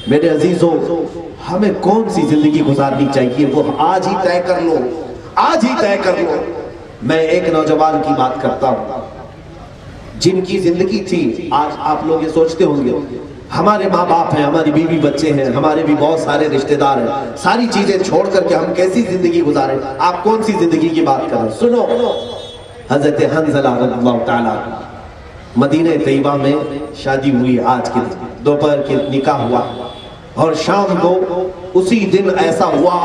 میرے عزیزوں، ہمیں کون سی زندگی گزارنی چاہیے وہ آج ہی طے کر لو، آج ہی طے کر لو۔ میں ایک نوجوان کی بات کرتا ہوں جن کی زندگی تھی، آج آپ لوگ یہ سوچتے ہوں گے ہمارے ماں باپ ہیں، ہماری بیوی بچے ہیں، ہمارے بھی بہت سارے رشتہ دار ہیں، ساری چیزیں چھوڑ کر کے ہم کیسی زندگی گزاریں؟ آپ کون سی زندگی کی بات کر رہے ہیں؟ سنو، حضرت حنظلہ رضی اللہ تعالیٰ مدینہ طیبہ میں شادی ہوئی، آج کے دن دوپہر کے نکاح ہوا، اور شام کو اسی دن ایسا ہوا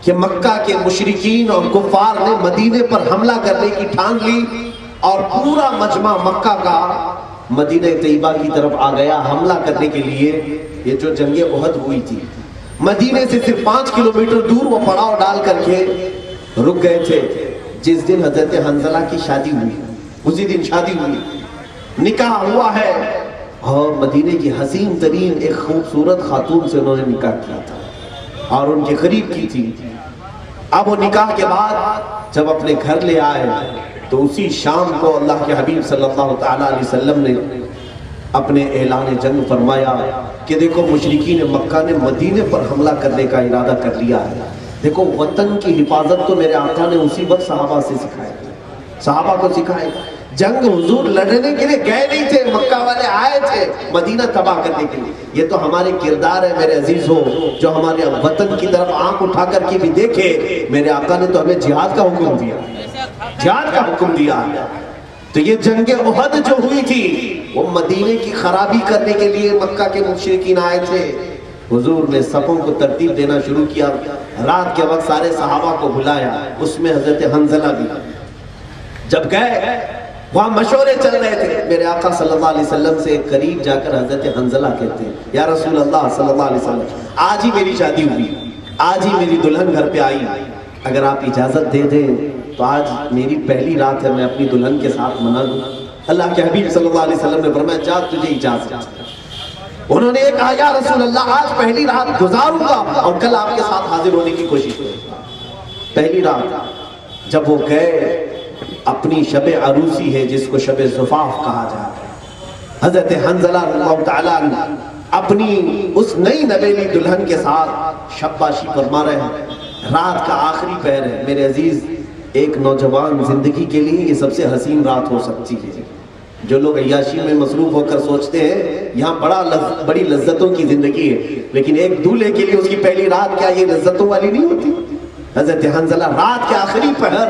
کہ مکہ کے مشرکین اور کفار نے مدینے پر حملہ کرنے کی ٹھان لی، اور پورا مجمع مکہ کا مدینہ طیبہ کی طرف آ گیا حملہ کرنے کے لیے۔ یہ جو جنگ احد ہوئی تھی، مدینے سے صرف 5 کلومیٹر دور وہ پڑاؤ ڈال کر کے رک گئے تھے۔ جس دن حضرت حنظلہ کی شادی ہوئی، اسی دن شادی ہوئی، نکاح ہوا ہے، اور مدینے کی حسین ترین ایک خوبصورت خاتون سے انہوں نے نکاح کیا تھا اور ان کے قریب کی تھی۔ اب وہ نکاح کے بعد جب اپنے گھر لے آئے تو اسی شام کو اللہ کے حبیب صلی اللہ تعالیٰ علیہ وسلم نے اپنے اعلان جنگ فرمایا کہ دیکھو مشرکین مکہ نے مدینے پر حملہ کرنے کا ارادہ کر لیا ہے۔ دیکھو وطن کی حفاظت تو میرے آقا نے اسی وقت صحابہ سے سکھایا، صحابہ کو سکھائے۔ جنگ حضور لڑنے کے لیے گئے نہیں تھے، مکہ والے آئے تھے مدینہ تباہ کرنے کے لیے۔ یہ تو ہمارے کردار ہے میرے عزیزوں، جو ہمارے وطن کی طرف آنکھ اٹھا کر کے بھی دیکھے۔ میرے آقا نے تو ہمیں جہاد کا حکم دیا، جہاد کا حکم دیا۔ تو یہ جنگ احد جو ہوئی تھی وہ مدینے کی خرابی کرنے کے لیے مکہ کے مشرکین آئے تھے۔ حضور نے صفوں کو ترتیب دینا شروع کیا، رات کے وقت سارے صحابہ کو بلایا، اس میں حضرت حنظلہ بھی۔ جب گئے وہاں مشورے چل رہے تھے، میرے آقا صلی اللہ علیہ وسلم سے قریب جا کر حضرت حنظلہ کہتے ہیں یا رسول اللہ صلی اللہ علیہ وسلم، آج ہی میری شادی ہوئی، آج ہی میری دلہن گھر پہ آئی، اگر آپ اجازت دے دیں تو آج میری پہلی رات ہے، میں اپنی دلہن کے ساتھ منا لوں۔ اللہ کے حبیب صلی اللہ علیہ وسلم نے فرمایا جا تجھے اجازت۔ انہوں نے کہا یا رسول اللہ آج پہلی رات گزاروں گا اور کل آپ کے ساتھ حاضر ہونے کی کوشش کروں گا۔ پہلی رات جب وہ گئے، اپنی شب عروسی ہے جس کو شب زفاف کہا جاتا ہے، حضرت حنظلہ رضی اللہ تعالیٰ اپنی اس نئی نویلی دلہن کے ساتھ شباشی فرما رہے ہیں۔ رات کا آخری پہر ہے میرے عزیز، ایک نوجوان زندگی کے لیے یہ سب سے حسین رات ہو سکتی ہے۔ جو لوگ عیاشی میں مصروف ہو کر سوچتے ہیں یہاں بڑی لذتوں کی زندگی ہے، لیکن ایک دولہے کے لیے اس کی پہلی رات کیا یہ لذتوں والی نہیں ہوتی؟ حضرت حنظلہ رات کے آخری پہر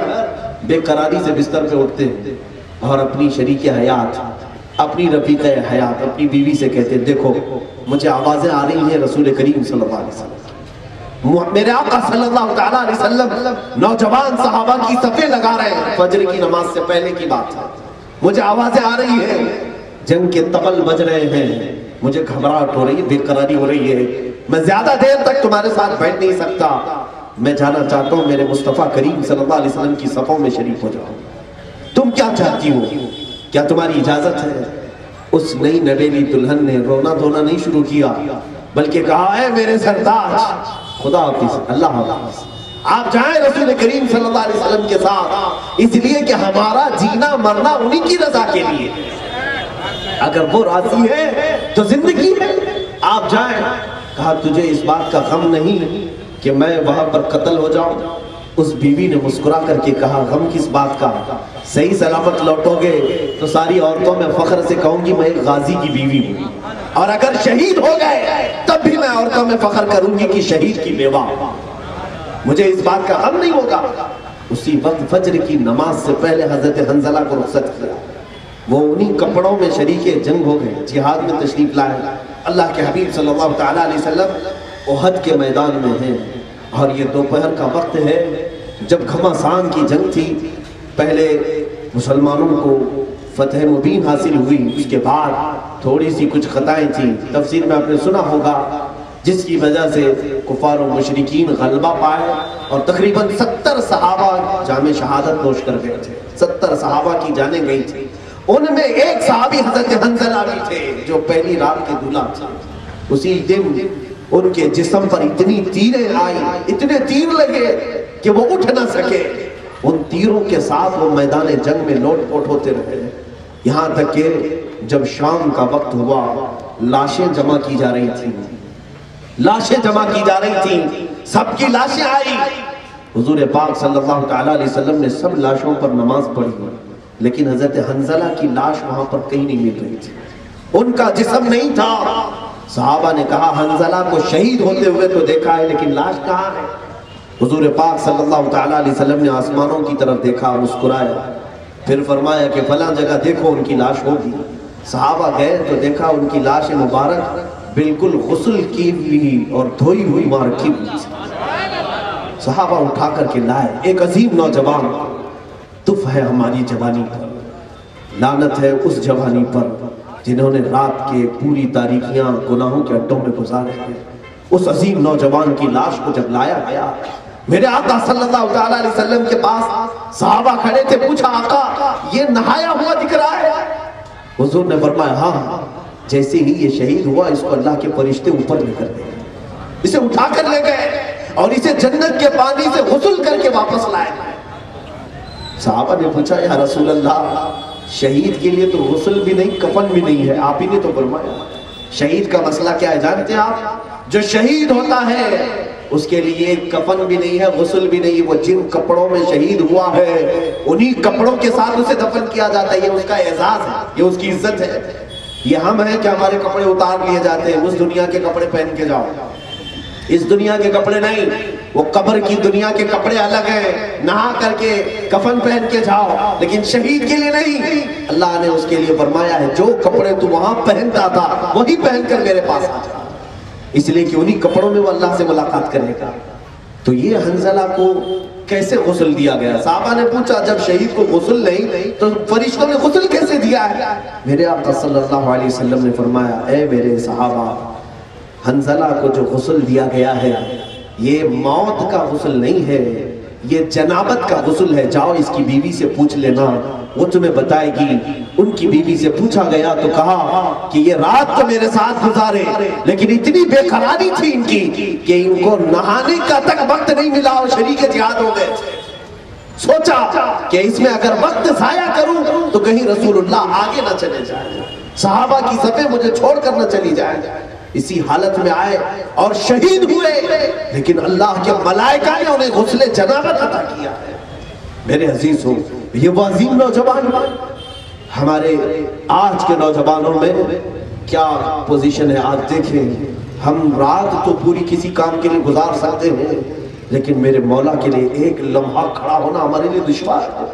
بے قراری سے بستر پہ اٹھتے ہیں اور اپنی شریک حیات، اپنی رفیق حیات، اپنی بیوی سے کہتے ہیں دیکھو مجھے آوازیں آ رہی ہیں رسول کریم صلی اللہ علیہ وسلم، میرے آقا صلی اللہ تعالیٰ علیہ وسلم نوجوان صحابہ کی صفیں لگا رہے ہیں، فجر کی نماز سے پہلے کی بات ہے، مجھے آوازیں آ رہی ہیں، جنگ کے طبل بج رہے ہیں، مجھے گھبراہٹ ہو رہی ہے، بے قراری ہو رہی ہے، میں زیادہ دیر تک تمہارے ساتھ بیٹھ نہیں سکتا، میں جانا چاہتا ہوں میرے مصطفیٰ کریم صلی اللہ علیہ وسلم کی صفوں میں شریک ہو جاؤں، تم کیا چاہتی ہو، کیا تمہاری اجازت ہے؟ اس نئی نویلی دلہن نے رونا دھونا نہیں شروع کیا بلکہ کہا ہے میرے سرتاج خدا حافظ، اللہ حافظ، آپ جائیں رسول کریم صلی اللہ علیہ وسلم کے ساتھ، اس لیے کہ ہمارا جینا مرنا انہی کی رضا کے لیے، اگر وہ راضی ہے تو زندگی ہے، آپ جائیں۔ کہا تجھے اس بات کا غم نہیں کہ میں وہاں پر قتل ہو جاؤں؟ اس بیوی نے مسکرا کر کے کہا غم کس بات کا، صحیح سلامت لوٹو گے تو ساری عورتوں میں فخر سے کہوں گی میں ایک غازی کی بیوی ہوں، اور اگر شہید ہو گئے تب بھی میں عورتوں میں فخر کروں گی کہ شہید کی بیوہ، مجھے اس بات کا غم نہیں ہوگا۔ اسی وقت فجر کی نماز سے پہلے حضرت حنظلہ کو رخصت کیا، وہ انہی کپڑوں میں شریک جنگ ہو گئے، جہاد میں تشریف لائے۔ اللہ کے حبیب صلی اللہ تعالیٰ علیہ وسلم احد کے میدان میں ہیں، اور یہ دوپہر کا وقت ہے جب گھمسان کی جنگ تھی، پہلے مسلمانوں کو فتح مبین حاصل ہوئی، اس کے بعد تھوڑی سی کچھ خطائیں تھیں، تفسیر میں آپ نے سنا ہوگا، جس کی وجہ سے کفار و مشرکین غلبہ پائے اور تقریباً 70 صحابہ جام شہادت نوش کر گئے تھے، 70 صحابہ کی جانیں گئی تھی، ان میں ایک صحابی حضرت حنظلہ بھی تھے جو پہلی رات کے دولہا تھے۔ اسی دن ان کے جسم پر اتنی تیریں آئی، اتنے تیر لگے کہ وہ اٹھ نہ سکے، ان تیروں کے ساتھ وہ میدان جنگ میں لوٹ پوٹ ہوتے رہے، یہاں تک کہ جب شام کا وقت ہوا لاشیں جمع کی جا رہی تھیں، لاشیں جمع کی جا رہی تھیں، سب کی لاشیں آئی. حضور پاک صلی اللہ تعالیٰ علیہ وسلم نے سب لاشوں پر نماز پڑھی، لیکن حضرت حنظلہ کی لاش وہاں پر کہیں نہیں مل رہی تھی، ان کا جسم نہیں تھا. صحابہ نے کہا حنظلہ کو شہید ہوتے ہوئے تو دیکھا ہے لیکن لاش کہاں ہے؟ حضور پاک صلی اللہ تعالیٰ علیہ وسلم نے آسمانوں کی طرف دیکھا، مسکرایا، پھر فرمایا کہ فلاں جگہ دیکھو ان کی لاش ہوگی. صحابہ گئے تو دیکھا ان کی لاش مبارک بالکل غسل کی ہوئی اور دھوئی ہوئی وہاں رکھی ہوئی تھی. صحابہ اٹھا کر کے لائے. ایک عظیم نوجوان، تف ہے ہماری جوانی پر، لعنت ہے اس جوانی پر جنہوں نے رات کے پوری تاریکیاں گناہوں کے اڈوں میں گزارے ہیں. اس عظیم نوجوان کی لاش کو جب لایا گیا میرے آقا صلی اللہ تعالیٰ علیہ وسلم کے پاس، صحابہ کھڑے تھے، پوچھا آقا یہ نہایا ہوا دکھ رہا ہے؟ حضور نے فرمایا ہاں، جیسے ہی یہ شہید ہوا اس کو اللہ کے فرشتے اوپر لے کر گئے، اسے اٹھا کر لے گئے اور اسے جنت کے پانی سے غسل کر کے واپس لائے. صحابہ نے پوچھا یا رسول اللہ، شہید کے لیے تو غسل بھی نہیں کفن بھی نہیں ہے، آپ ہی نے تو فرمایا. شہید کا مسئلہ کیا ہے جانتے ہیں آپ؟ جو شہید ہوتا ہے اس کے لیے کفن بھی نہیں ہے، غسل بھی نہیں. وہ جن کپڑوں میں شہید ہوا ہے انہی کپڑوں کے ساتھ اسے دفن کیا جاتا ہے. یہ اس کا اعزاز ہے، یہ اس کی عزت ہے. یہ ہم ہیں کہ ہمارے کپڑے اتار لیے جاتے ہیں، اس دنیا کے کپڑے پہن کے جاؤ. اس دنیا کے کپڑے نہیں، وہ قبر کی دنیا کے کپڑے الگ ہیں، نہا کر کے کفن پہن کے جاؤ، لیکن شہید کے لیے نہیں. اللہ نے اس کے لیے فرمایا ہے جو کپڑے تو وہاں پہنتا تھا وہی پہن کر میرے پاس آ جا، اس لیے کہ انہی کپڑوں میں وہ اللہ سے ملاقات کرنے کا. تو یہ حنظلہ کو کیسے غسل دیا گیا؟ صحابہ نے پوچھا جب شہید کو غسل نہیں تو فرشتوں نے غسل کیسے دیا ہے؟ میرے آقا صلی اللہ علیہ وسلم نے فرمایا اے میرے صحابہ، حنظلہ کو جو غسل دیا گیا ہے یہ موت کا غسل نہیں ہے، یہ جنابت کا غسل ہے. جاؤ اس کی بیوی سے پوچھ لینا، وہ تمہیں بتائے گی. ان کی بیوی سے پوچھا گیا تو کہا کہ یہ رات تو میرے ساتھ گزارے لیکن اتنی بے قراری تھی ان کی کہ ان کو نہانے کا تک وقت نہیں ملا اور شریک جہاد ہو گئے. سوچا کہ اس میں اگر وقت ضائع کروں تو کہیں رسول اللہ آگے نہ چلے جائیں، صحابہ کی صفیں مجھے چھوڑ کر نہ چلی جائیں. اسی حالت میں آئے اور شہید ہوئے، لیکن اللہ کے ملائکہ نے انہیں غسل جنابت عطا کیا ہے. میرے عزیزوں، یہ وہ عظیم نوجوان، ہمارے آج کے نوجوانوں میں کیا پوزیشن ہے آج دیکھیں. ہم رات تو پوری کسی کام کے لیے گزار سکتے ہیں لیکن میرے مولا کے لیے ایک لمحہ کھڑا ہونا ہمارے لیے دشوار ہے.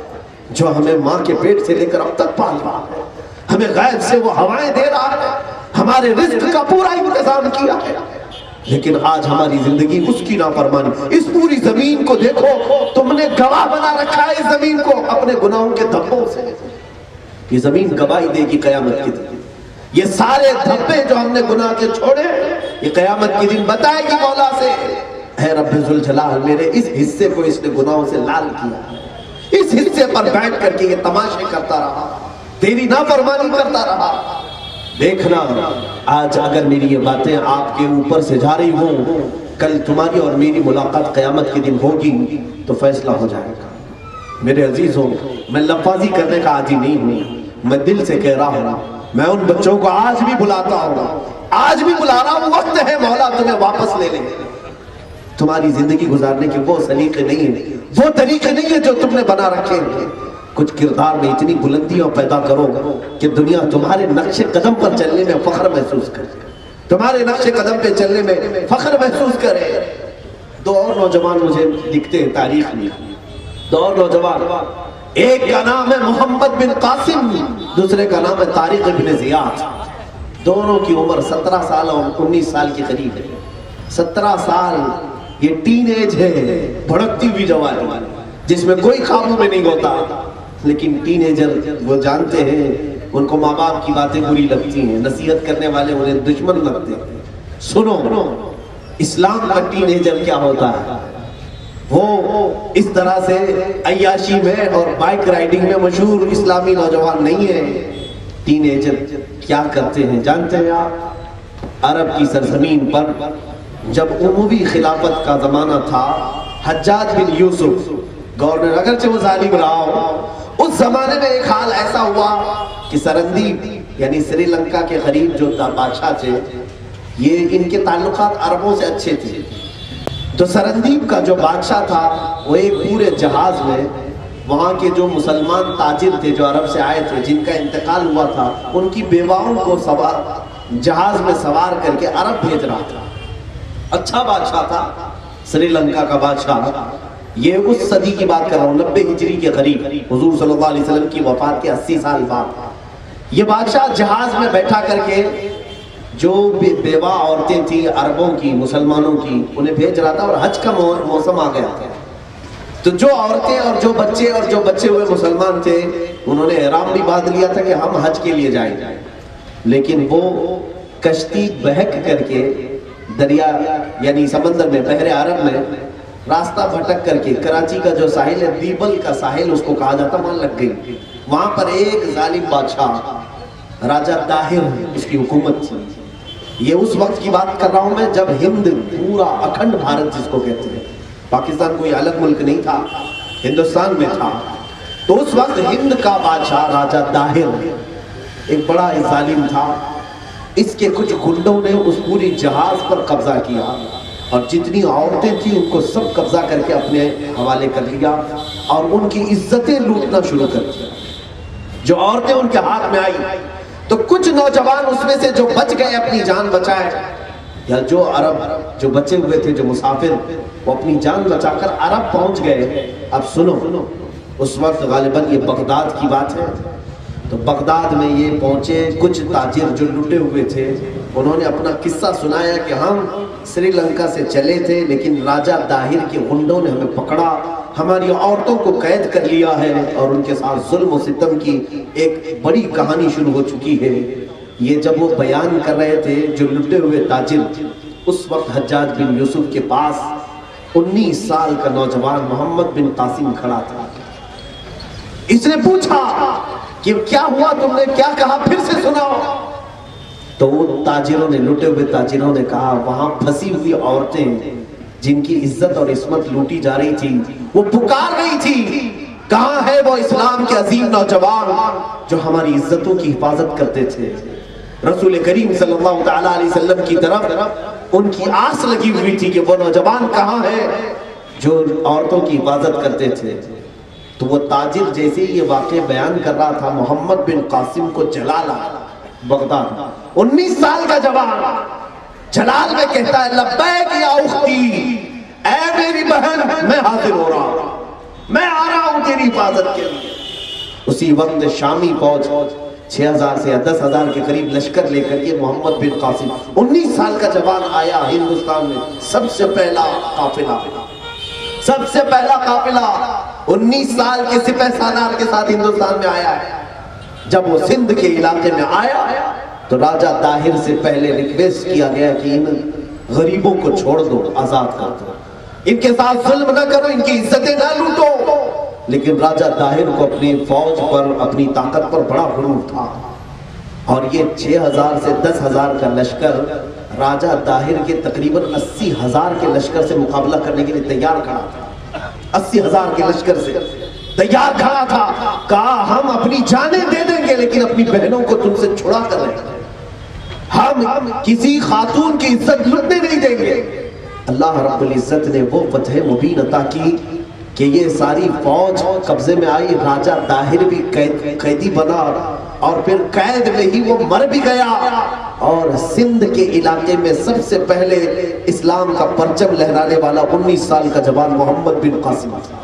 جو ہمیں ماں کے پیٹ سے لے کر اب تک پال رہا ہے، ہمیں غیب سے وہ ہوائیں دے رہا ہے، ہمارے رزق کا پورا انتظام کیا ہے، لیکن آج ہماری زندگی اس کی نافرمانی. اس پوری زمین کو دیکھو، تم نے گواہ بنا رکھا ہے اس زمین کو اپنے گناہوں کے دھبوں سے. یہ زمین گواہی دے گی قیامت کے دن. یہ سارے دھبے جو ہم نے گناہ کے چھوڑے یہ قیامت کے دن بتائے گی مولا سے اے رب ذوالجلال میرے اس حصے کو اس نے گناہوں سے لال کیا، اس حصے پر بیٹھ کر کے یہ تماشے کرتا رہا، تیری نافرمانی کرتا رہا. دیکھنا آج اگر میری یہ باتیں آپ کے اوپر سے جا رہی ہوں، کل تمہاری اور میری ملاقات قیامت کے دن ہوگی تو فیصلہ ہو جائے گا. میرے عزیزوں، میں لفاظی کرنے کا عادی نہیں ہوں، میں دل سے کہہ رہا ہوں. میں ان بچوں کو آج بھی بلاتا ہوں، آج بھی بلا رہا ہوں. وقت ہے مولا تمہیں واپس لے لیں. تمہاری زندگی گزارنے کے وہ سلیقے نہیں ہیں، وہ طریقے نہیں ہیں جو تم نے بنا رکھے ہیں. کچھ کردار میں اتنی بلندیاں پیدا کرو کہ دنیا تمہارے نقش قدم پر چلنے میں فخر محسوس کرے، تمہارے نقش قدم پہ چلنے میں فخر محسوس کرے. دو اور نوجوان مجھے دکھتے ہیں تاریخ میں، دو اور نوجوان، ایک کا نام ہے محمد بن قاسم، دوسرے کا نام ہے طارق بن زیاد. دونوں کی عمر 17 سال اور 19 سال کے قریب ہے. 17 سال یہ ٹین ایج ہے، بھڑکتی ہوئی جوانی جس میں کوئی قابو میں نہیں ہوتا. لیکن ٹین ایجر وہ جانتے ہیں ان کو ماں باپ کی باتیں بری لگتی ہیں، نصیحت کرنے والے انہیں دشمن لگتے ہیں. سنو اسلام کا ٹین ایجر کیا ہوتا ہے، وہ اس طرح سے عیاشی میں اور بائک رائڈنگ میں مشہور اسلامی نوجوان نہیں ہے. ٹین ایجر کیا کرتے ہیں جانتے ہیں آپ؟ عرب کی سرزمین پر جب اموی خلافت کا زمانہ تھا، حجاج بن یوسف گورنر، اگرچہ وہ ظالم رہا ہو، اس زمانے میں ایک حال ایسا ہوا کہ سرندیپ یعنی سری لنکا کے قریب جو بادشاہ تھے، یہ ان کے تعلقات عربوں سے اچھے تھے. تو سرندیپ کا جو بادشاہ تھا وہ ایک پورے جہاز میں وہاں کے جو مسلمان تاجر تھے جو عرب سے آئے تھے جن کا انتقال ہوا تھا ان کی بیواؤں کو جہاز میں سوار کر کے عرب بھیج رہا تھا. اچھا بادشاہ تھا سری لنکا کا بادشاہ. یہ اس صدی کی بات کر رہا ہوں 90 ہجری کے قریب حضور صلی اللہ علیہ وسلم کی وفات کے 80 سال بعد یہ بادشاہ جہاز میں بیٹھا کر کے جو بیوہ عورتیں تھیں عربوں کی مسلمانوں کی انہیں بھیج رہا تھا. اور حج کا موسم آ گیا تھا تو جو عورتیں اور جو بچے ہوئے مسلمان تھے انہوں نے احرام بھی باندھ لیا تھا کہ ہم حج کے لیے جائیں. لیکن وہ کشتی بہک کر کے دریا یعنی سمندر میں بحر عرب میں راستہ بھٹک کر کے کراچی کا جو ساحل ہے دیبل کا ساحل اس کو کہا جاتا وہاں لگ گئی. وہاں پر ایک ظالم بادشاہ راجہ طاہر اس کی حکومت تھی. یہ اس وقت کی بات کر رہا ہوں میں جب ہند پورا اکھنڈ بھارت جس کو کہتے ہیں پاکستان کوئی الگ ملک نہیں تھا ہندوستان میں تھا. تو اس وقت ہند کا بادشاہ راجہ طاہر ایک بڑا ظالم تھا. اس کے کچھ گنڈوں نے اس پوری جہاز پر قبضہ کیا اور جتنی عورتیں تھیں ان کو سب قبضہ کر کے اپنے حوالے کر لیا اور ان کی عزتیں لوٹنا شروع کر دیا. جو عورتیں ان کے ہاتھ میں آئی تو کچھ نوجوان اس میں سے جو بچ گئے اپنی جان بچائے یا جو عرب جو بچے ہوئے تھے جو مسافر وہ اپنی جان بچا کر عرب پہنچ گئے. اب سنو اس وقت غالباً یہ بغداد کی بات ہے. تو بغداد میں یہ پہنچے کچھ تاجر جو لٹے ہوئے تھے انہوں نے اپنا قصہ سنایا کہ ہم سری لنکا سے چلے تھے لیکن راجہ طاہر کے غنڈوں نے ہمیں پکڑا ہماری عورتوں کو قید کر لیا ہے اور ان کے ساتھ ظلم و ستم کی ایک بڑی کہانی شروع ہو چکی ہے. یہ جب وہ بیان کر رہے تھے جو لٹے ہوئے تاجر اس وقت حجاج بن یوسف کے پاس 19 سال کا نوجوان محمد بن قاسم کھڑا تھا. اس نے پوچھا کہ کیا ہوا تم نے کیا کہا پھر سے سناؤ. تو وہ تاجروں نے لٹے ہوئے تاجروں نے کہا وہاں پھنسی ہوئی عورتیں جن کی عزت اور عصمت لوٹی جا رہی تھی وہ پکار رہی تھی کہاں ہے وہ اسلام کے عظیم نوجوان جو ہماری عزتوں کی حفاظت کرتے تھے. رسول کریم صلی اللہ تعالیٰ علیہ وسلم کی طرف ان کی آس لگی ہوئی تھی کہ وہ نوجوان کہاں ہے جو عورتوں کی حفاظت کرتے تھے. تو وہ تاجر جیسے یہ واقعہ بیان کر رہا تھا محمد بن قاسم کو جلال آیا بغداد 19 سال کا جوان جلال میں کہتا ہے لبیک یا اختی اے میری بہن میں حاضر ہو رہا ہوں میں آ رہا ہوں تیری حفاظت کے لیے. اسی وقت شامی فوج 6000 سے 10,000 کے قریب لشکر لے کر کے محمد بن قاسم 19 سال کا جوان آیا ہندوستان میں. سب سے پہلا قافلہ 19 سال کے سپہ سالار کے ساتھ ہندوستان میں آیا ہے. جب وہ سندھ کے علاقے میں آیا تو راجہ طاہر سے پہلے ریکویسٹ کیا گیا کہ ان غریبوں کو چھوڑ دو آزاد کر دو ان کے ساتھ ظلم نہ کرو ان کی عزتیں نہ لوٹو. لیکن راجہ طاہر کو اپنی فوج پر اپنی طاقت پر بڑا غرور تھا اور یہ 6000 سے 10,000 کا لشکر راجہ طاہر کے تقریباً 80,000 کے لشکر سے مقابلہ کرنے کے لیے تیار کھڑا تھا. 80,000 کے لشکر سے تیار کھڑا تھا. کہا ہم اپنی جانیں دے دیں گے لیکن اپنی بہنوں کو تم سے چھڑا کر رہیں گے. ہم کسی خاتون کی عزت لٹنے نہیں دیں گے. اللہ رب العزت نے وہ فتح مبین عطا کی کہ یہ ساری فوج قبضے میں آئی. راجہ طاہر بھی قیدی بنا اور پھر قید میں ہی وہ مر بھی گیا اور سندھ کے علاقے میں سب سے پہلے اسلام کا پرچم لہرانے والا 19 سال کا جوان محمد بن قاسم تھا.